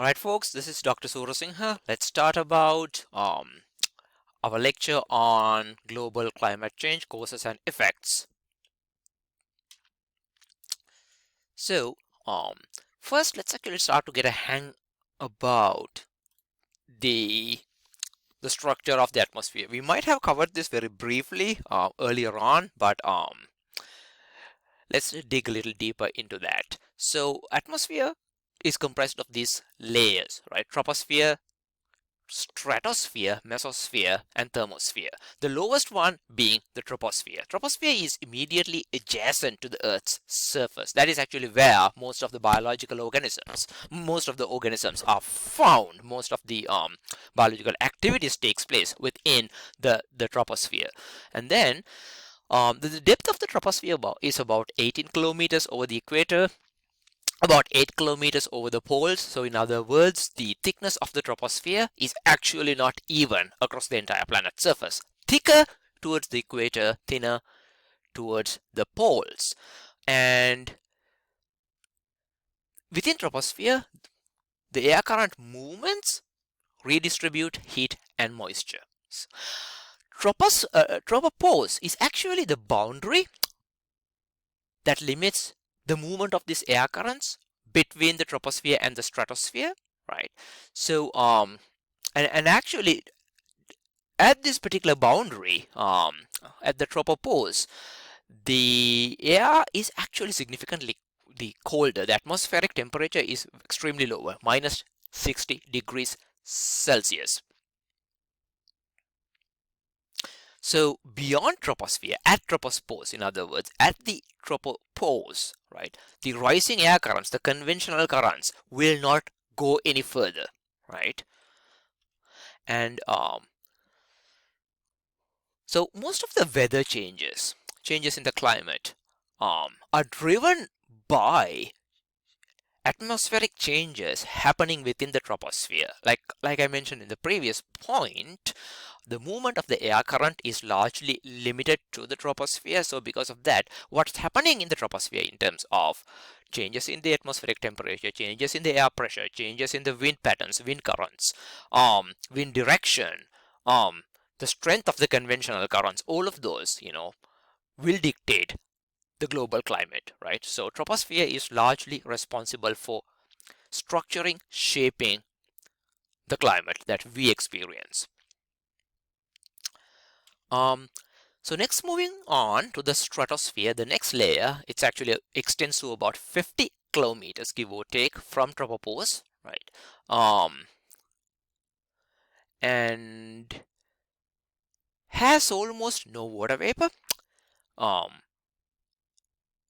All right, folks, this is Dr. Surasinghe. Let's start about our lecture on global climate change causes and effects. So, first, let's actually start to get a hang about the the structure of the atmosphere. We might have covered this very briefly earlier on, but let's dig a little deeper into that. So, atmosphere is comprised of these layers, right? Troposphere, stratosphere, mesosphere, and thermosphere. The lowest one being the troposphere. Troposphere is immediately adjacent to the Earth's surface. That is actually where most of the organisms are found. Most of the biological activities takes place within the troposphere. And then the depth of the troposphere is about 18 kilometers over the equator, about 8 kilometers over the poles. So in other words, the thickness of the troposphere is actually not even across the entire planet's surface. Thicker towards the equator, thinner towards the poles. And within troposphere, the air current movements redistribute heat and moisture. Tropopause is actually the boundary that limits the movement of these air currents between the troposphere and the stratosphere, right? So and actually at this particular boundary, at the tropopause, the air is actually significantly colder. The atmospheric temperature is extremely lower, minus 60 degrees Celsius. So beyond troposphere, at tropopause, in other words, at the tropopause, right, the rising air currents, the conventional currents, will not go any further, right? And so most of the weather changes in the climate, are driven by atmospheric changes happening within the troposphere. Like I mentioned in the previous point, the movement of the air current is largely limited to the troposphere. So because of that, what's happening in the troposphere in terms of changes in the atmospheric temperature, changes in the air pressure, changes in the wind patterns, wind currents, wind direction, the strength of the conventional currents, all of those, will dictate the global climate, right? So troposphere is largely responsible for structuring, shaping the climate that we experience. So next, moving on to the stratosphere, the next layer, it's actually extends to about 50 kilometers, give or take, from tropopause, right? And has almost no water vapor.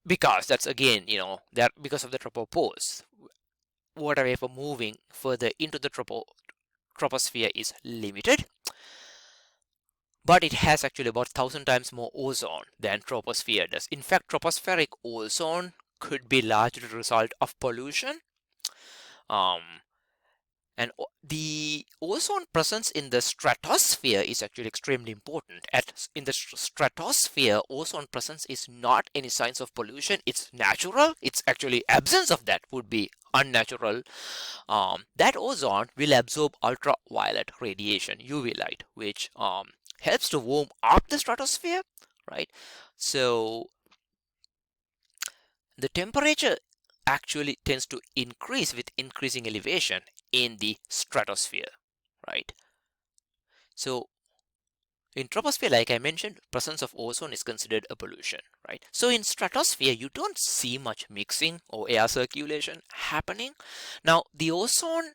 Because that's again, that because of the tropopause, water vapor moving further into the troposphere is limited, but it has actually about 1,000 times more ozone than troposphere does. In fact, tropospheric ozone could be largely the result of pollution. And the ozone presence in the stratosphere is actually extremely important. In the stratosphere, ozone presence is not any signs of pollution. It's natural. It's actually absence of that would be unnatural. That ozone will absorb ultraviolet radiation, UV light, which helps to warm up the stratosphere, right? So the temperature actually tends to increase with increasing elevation in the stratosphere, right? So in troposphere, like I mentioned, presence of ozone is considered a pollution, right? So in stratosphere, you don't see much mixing or air circulation happening. Now, the ozone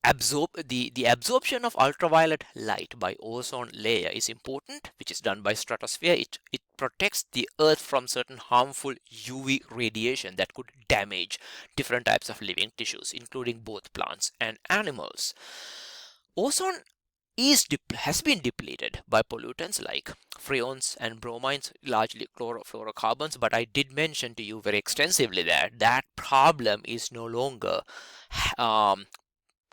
the absorption of ultraviolet light by ozone layer is important, which is done by stratosphere. It protects the earth from certain harmful UV radiation that could damage different types of living tissues, including both plants and animals. Ozone has been depleted by pollutants like freons and bromines, largely chlorofluorocarbons, but I did mention to you very extensively that that problem is no longer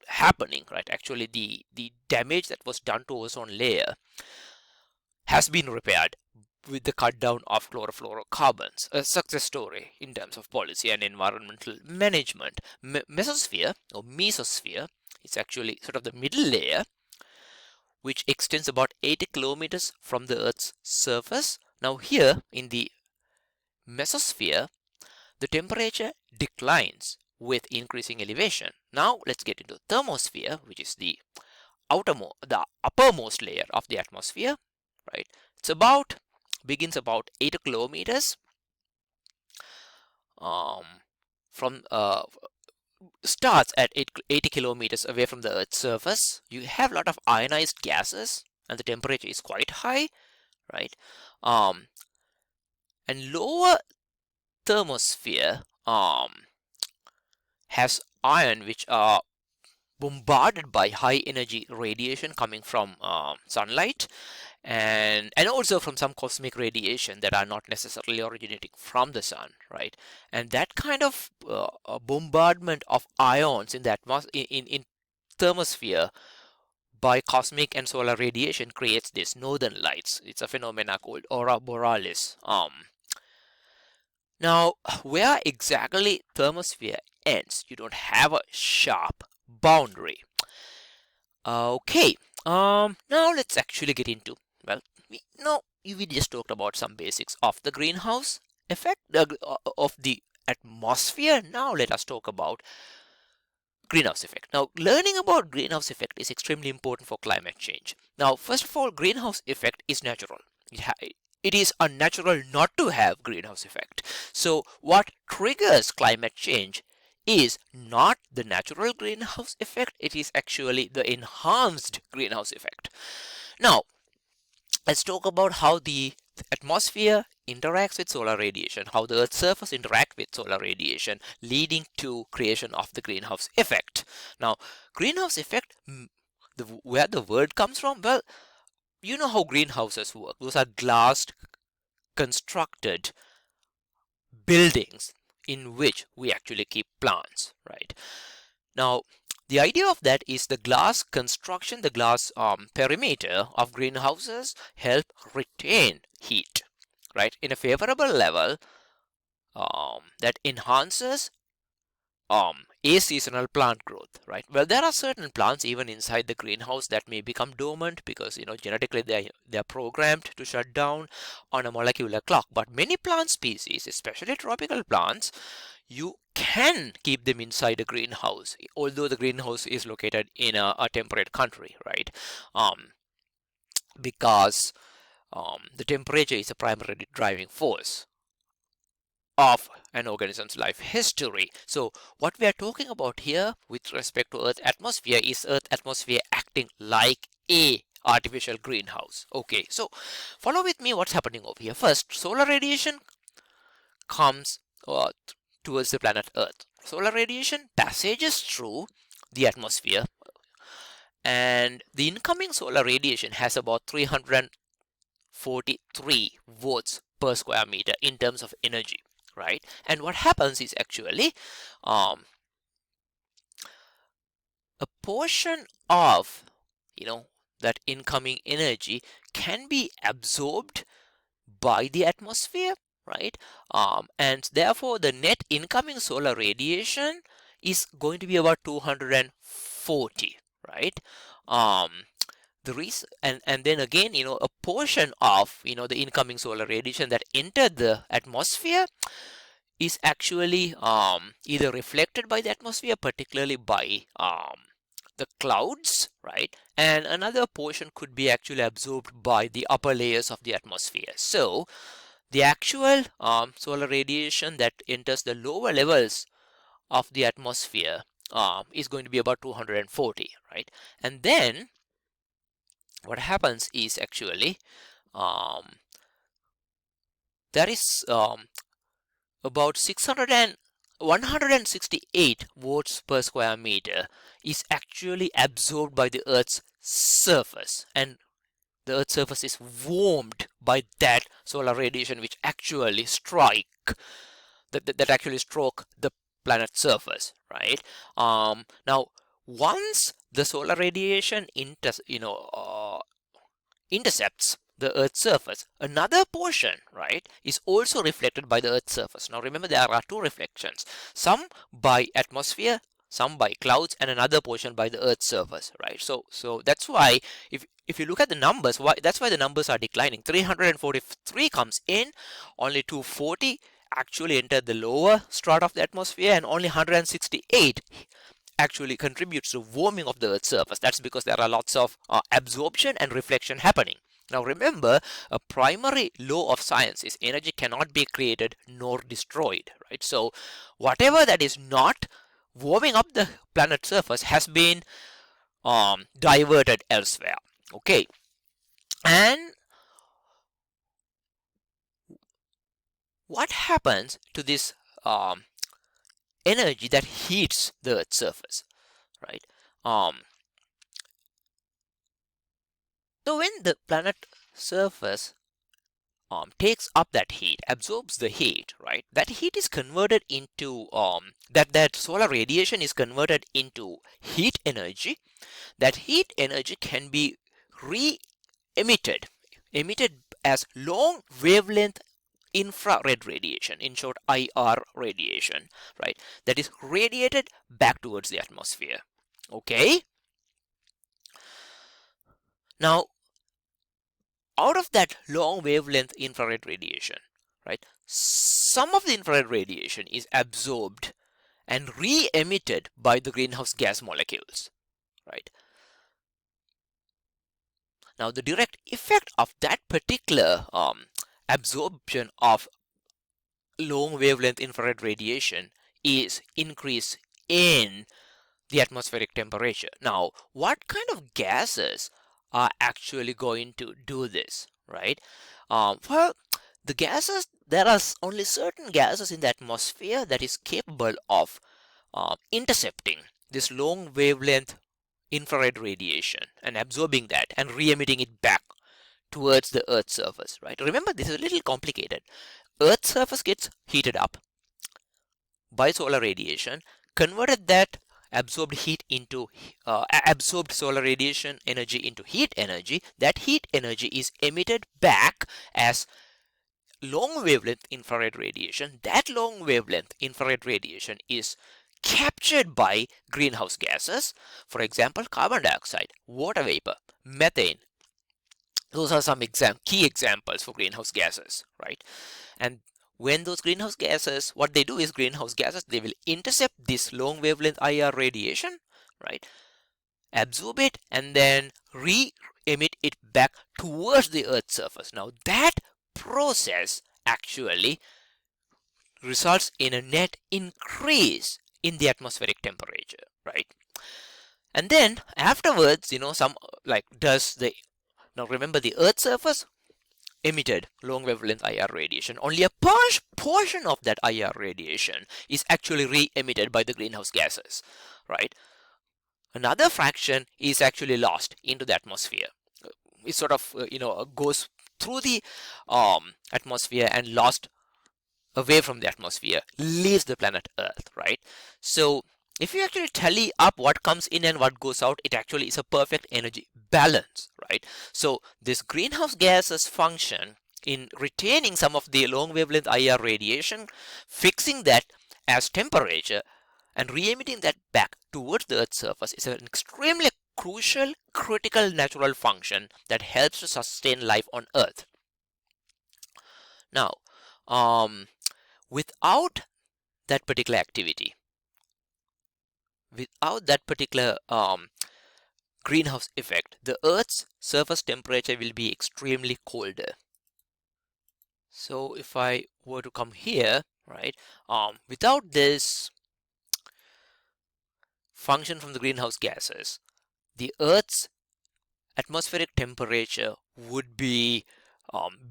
happening, right? Actually, the damage that was done to ozone layer has been repaired with the cut down of chlorofluorocarbons, a success story in terms of policy and environmental management. Mesosphere or mesosphere is actually sort of the middle layer, which extends about 80 kilometers from the Earth's surface. Now here in the mesosphere, the temperature declines with increasing elevation. Now let's get into thermosphere, which is the uppermost layer of the atmosphere, right? It's begins about 8 kilometers from starts at 80 kilometers away from the Earth's surface. You have a lot of ionized gases and the temperature is quite high, right? And lower thermosphere has ion which are bombarded by high energy radiation coming from sunlight and also from some cosmic radiation that are not necessarily originating from the sun, right? And that kind of bombardment of ions in the in thermosphere by cosmic and solar radiation creates this northern lights. It's a phenomena called aurora borealis. Now, where exactly thermosphere ends, you don't have a sharp boundary. Okay, now let's actually get into, well, we just talked about some basics of the greenhouse effect of the atmosphere. Now let us talk about greenhouse effect. Now, learning about greenhouse effect is extremely important for climate change. Now, first of all, greenhouse effect is natural. It is unnatural not to have greenhouse effect. So what triggers climate change is not the natural greenhouse effect, it is actually the enhanced greenhouse effect. Now, let's talk about how the atmosphere interacts with solar radiation, how the Earth's surface interacts with solar radiation, leading to creation of the greenhouse effect. Now, greenhouse effect, where the word comes from, well, you know how greenhouses work. Those are glass constructed buildings in which we actually keep plants, right? Now, the idea of that is the glass construction, the glass perimeter of greenhouses help retain heat, right, in a favorable level that enhances seasonal plant growth, right? Well, there are certain plants even inside the greenhouse that may become dormant because genetically they're programmed to shut down on a molecular clock. But many plant species, especially tropical plants, you can keep them inside a greenhouse, although the greenhouse is located in a temperate country, right? Because the temperature is a primary driving force of an organism's life history. So what we are talking about here with respect to Earth atmosphere is Earth atmosphere acting like a artificial greenhouse. Okay, so follow with me what's happening over here. First, solar radiation comes towards the planet Earth. Solar radiation passages through the atmosphere, and the incoming solar radiation has about 343 watts per square meter in terms of energy, right? And what happens is actually a portion of that incoming energy can be absorbed by the atmosphere, right? And therefore the net incoming solar radiation is going to be about 240, right? The reason, and then again, a portion of the incoming solar radiation that entered the atmosphere is actually either reflected by the atmosphere, particularly by the clouds, right? And another portion could be actually absorbed by the upper layers of the atmosphere. So the actual solar radiation that enters the lower levels of the atmosphere is going to be about 240, right? And then what happens is actually there is about 168 watts per square meter is actually absorbed by the Earth's surface, and the Earth's surface is warmed by that solar radiation which actually that actually stroke the planet's surface, right? Now once the solar radiation intercepts the Earth's surface, another portion, right, is also reflected by the Earth's surface. Now remember, there are two reflections, some by atmosphere, some by clouds, and another portion by the Earth's surface, right? So that's why if you look at the numbers, that's why the numbers are declining. 343 comes in, only 240 actually enter the lower strata of the atmosphere, and only 168 actually contributes to warming of the Earth's surface. That's because there are lots of absorption and reflection happening. Now remember, a primary law of science is energy cannot be created nor destroyed, right? So whatever that is not warming up the planet's surface has been diverted elsewhere. Okay, and what happens to this energy that heats the Earth's surface, right? So when the planet surface takes up that heat, absorbs the heat, right? That heat is converted into that solar radiation is converted into heat energy. That heat energy can be emitted as long wavelength infrared radiation, in short IR radiation, right? That is radiated back towards the atmosphere. Okay, now out of that long wavelength infrared radiation, right, some of the infrared radiation is absorbed and re-emitted by the greenhouse gas molecules, right? Now the direct effect of that particular absorption of long wavelength infrared radiation is increase in the atmospheric temperature. Now what kind of gases are actually going to do this, right? Well, the gases, there are only certain gases in the atmosphere that is capable of intercepting this long wavelength infrared radiation and absorbing that and re-emitting it back towards the Earth's surface, right? Remember, this is a little complicated. Earth's surface gets heated up by solar radiation, converted that absorbed heat into absorbed solar radiation energy into heat energy. That heat energy is emitted back as long wavelength infrared radiation. That long wavelength infrared radiation is captured by greenhouse gases, for example carbon dioxide, water vapor, methane. Those are some key examples for greenhouse gases, right? And when those greenhouse gases, what they do is greenhouse gases, they will intercept this long wavelength IR radiation, right? Absorb it and then re-emit it back towards the Earth's surface. Now that process actually results in a net increase in the atmospheric temperature, right? And then afterwards, some now remember, the Earth's surface emitted long wavelength IR radiation. Only a portion of that IR radiation is actually re-emitted by the greenhouse gases, right? Another fraction is actually lost into the atmosphere. It sort of goes through the atmosphere and lost away from the atmosphere, leaves the planet Earth, right? So if you actually tally up what comes in and what goes out, it actually is a perfect energy balance, right? So this greenhouse gases function in retaining some of the long wavelength IR radiation, fixing that as temperature and re-emitting that back towards the Earth's surface is an extremely crucial, critical natural function that helps to sustain life on Earth. Now, without that particular activity, without that particular greenhouse effect, the Earth's surface temperature will be extremely colder. So if I were to come here, right, without this function from the greenhouse gases, the Earth's atmospheric temperature would be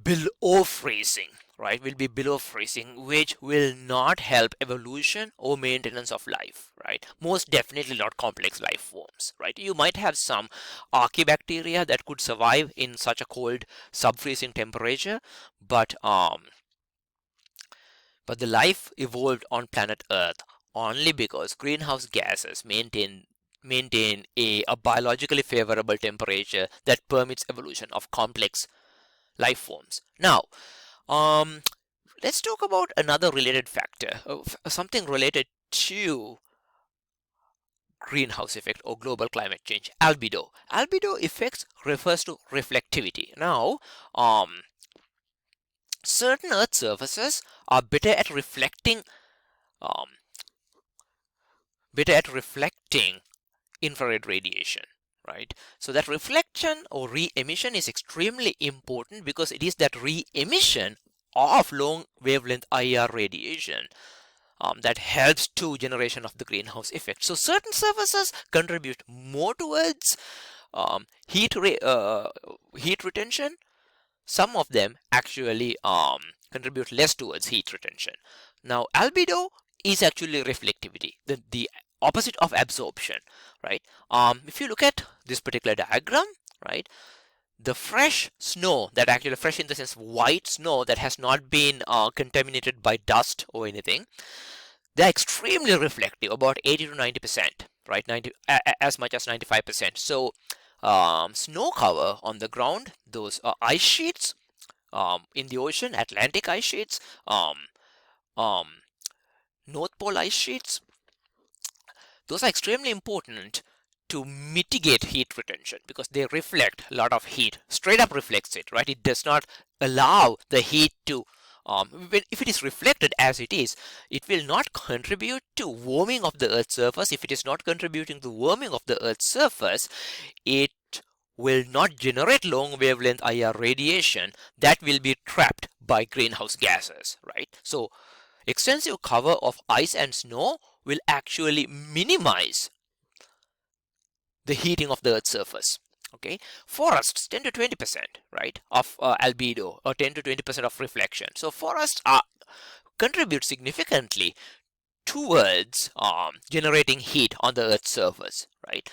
below freezing, right? Will be below freezing, which will not help evolution or maintenance of life, right? Most definitely not complex life forms, right? You might have some archaebacteria that could survive in such a cold sub-freezing temperature, but the life evolved on planet Earth only because greenhouse gases maintain a biologically favorable temperature that permits evolution of complex life forms. Now, let's talk about another related factor, something related to greenhouse effect or global climate change, albedo. Albedo effects refers to reflectivity. Now, certain Earth surfaces are um, better at reflecting infrared radiation, right? So that reflection or re-emission is extremely important because it is that re-emission of long wavelength IR radiation that helps to generation of the greenhouse effect. So certain surfaces contribute more towards heat retention. Some of them actually contribute less towards heat retention. Now, albedo is actually reflectivity, the opposite of absorption, right? If you look at this particular diagram, right, the fresh snow, that actually fresh in the sense white snow that has not been contaminated by dust or anything, they're extremely reflective, about 80 to 90%, right? As much as 95%. So snow cover on the ground, those ice sheets in the ocean, Atlantic ice sheets, um, North Pole ice sheets, those are extremely important to mitigate heat retention because they reflect a lot of heat, straight up reflects it, right? It does not allow the heat to if it is reflected as it is, it will not contribute to warming of the Earth's surface. If it is not contributing to warming of the Earth's surface, it will not generate long wavelength IR radiation that will be trapped by greenhouse gases, right? So extensive cover of ice and snow will actually minimize the heating of the Earth's surface. Okay, forests 10 to 20%, right, of albedo, or 10 to 20% of reflection. So forests contribute significantly towards generating heat on the Earth's surface, right?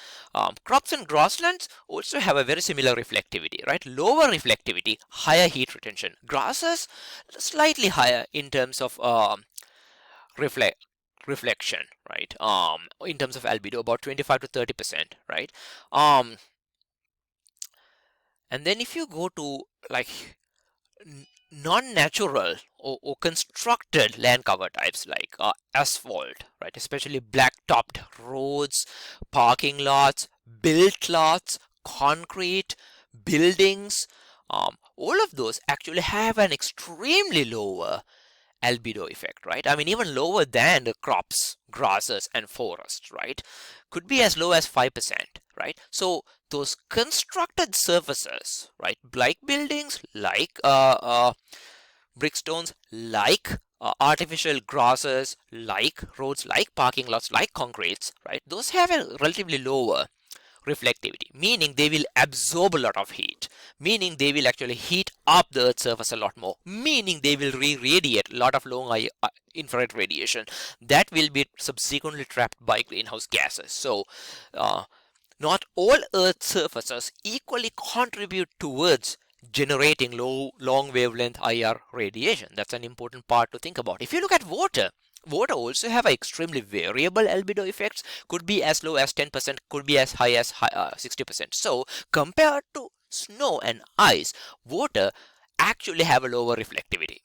Crops and grasslands also have a very similar reflectivity, right? Lower reflectivity, higher heat retention. Grasses slightly higher in terms of reflection, right? In terms of albedo, about 25 to 30%, right? And then if you go to like non-natural or constructed land cover types like asphalt, right? Especially black-topped roads, parking lots, built lots, concrete, buildings. All of those actually have an extremely lower albedo effect, right? I mean, even lower than the crops, grasses, and forests, right? Could be as low as 5%, right? So those constructed surfaces, right, like buildings, like brickstones, like artificial grasses, like roads, like parking lots, like concretes, right? Those have a relatively lower reflectivity, meaning they will absorb a lot of heat, meaning they will actually heat up the Earth's surface a lot more, meaning they will re-radiate a lot of long infrared radiation that will be subsequently trapped by greenhouse gases. So not all Earth's surfaces equally contribute towards generating long wavelength IR radiation. That's an important part to think about. If you look at water, water also have extremely variable albedo effects, could be as low as 10%, could be as high as 60%. So compared to snow and ice, water actually have a lower reflectivity,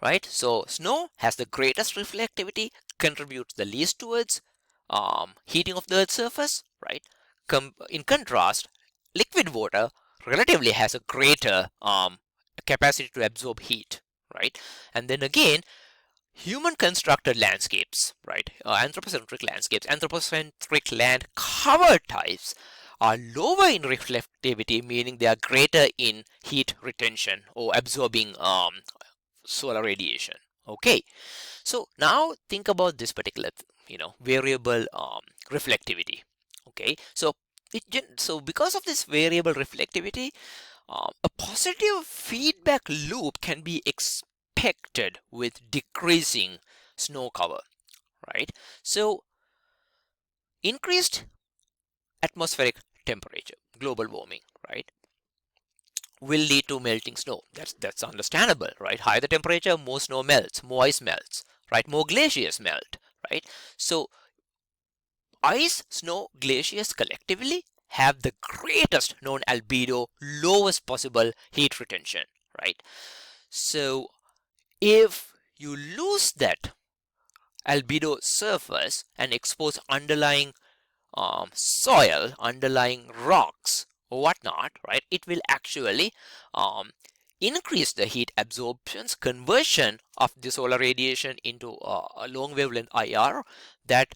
right? So snow has the greatest reflectivity, contributes the least towards heating of the Earth's surface, right? In contrast, liquid water relatively has a greater capacity to absorb heat, right? And then again, human constructed landscapes, right? Anthropocentric landscapes, anthropocentric land cover types are lower in reflectivity, meaning they are greater in heat retention or absorbing solar radiation. Okay, so now think about this particular, variable reflectivity. Okay, so so because of this variable reflectivity, a positive feedback loop can be expected with decreasing snow cover, right? So increased atmospheric temperature, global warming, right, will lead to melting snow. That's understandable, right? Higher the temperature, more snow melts, more ice melts, right? More glaciers melt, right? So ice, snow, glaciers collectively have the greatest known albedo, lowest possible heat retention, right? So if you lose that albedo surface and expose underlying soil, underlying rocks or whatnot, right, it will actually increase the heat absorptions, conversion of the solar radiation into a long wavelength IR that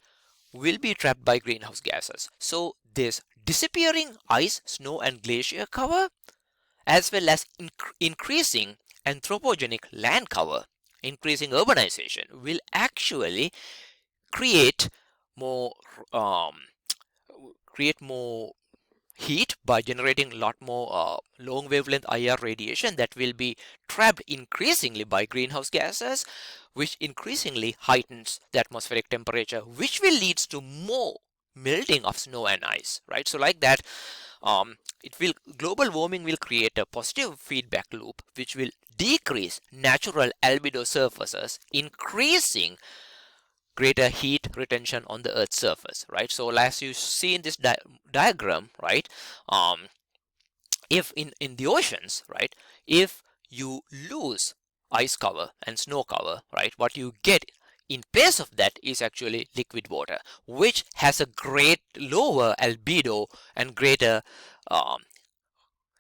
will be trapped by greenhouse gases. So this disappearing ice, snow and glacier cover, as well as increasing anthropogenic land cover, increasing urbanization, will actually create more um, heat by generating a lot more long wavelength IR radiation that will be trapped increasingly by greenhouse gases, which increasingly heightens the atmospheric temperature, which will lead to more melting of snow and ice, right? So like that, global warming will create a positive feedback loop which will decrease natural albedo surfaces, increasing greater heat retention on the Earth's surface, right? So as you see in this diagram, right, if in the oceans, right, if you lose ice cover and snow cover, right, what you get in place of that is actually liquid water, which has a great lower albedo and greater um,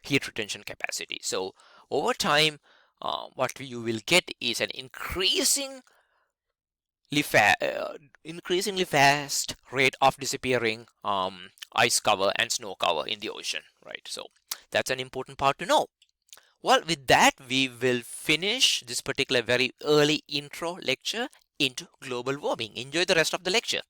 heat retention capacity. So over time, what you will get is an increasingly fast rate of disappearing ice cover and snow cover in the ocean, right? So that's an important part to know. Well, with that, we will finish this particular very early intro lecture into global warming. Enjoy the rest of the lecture.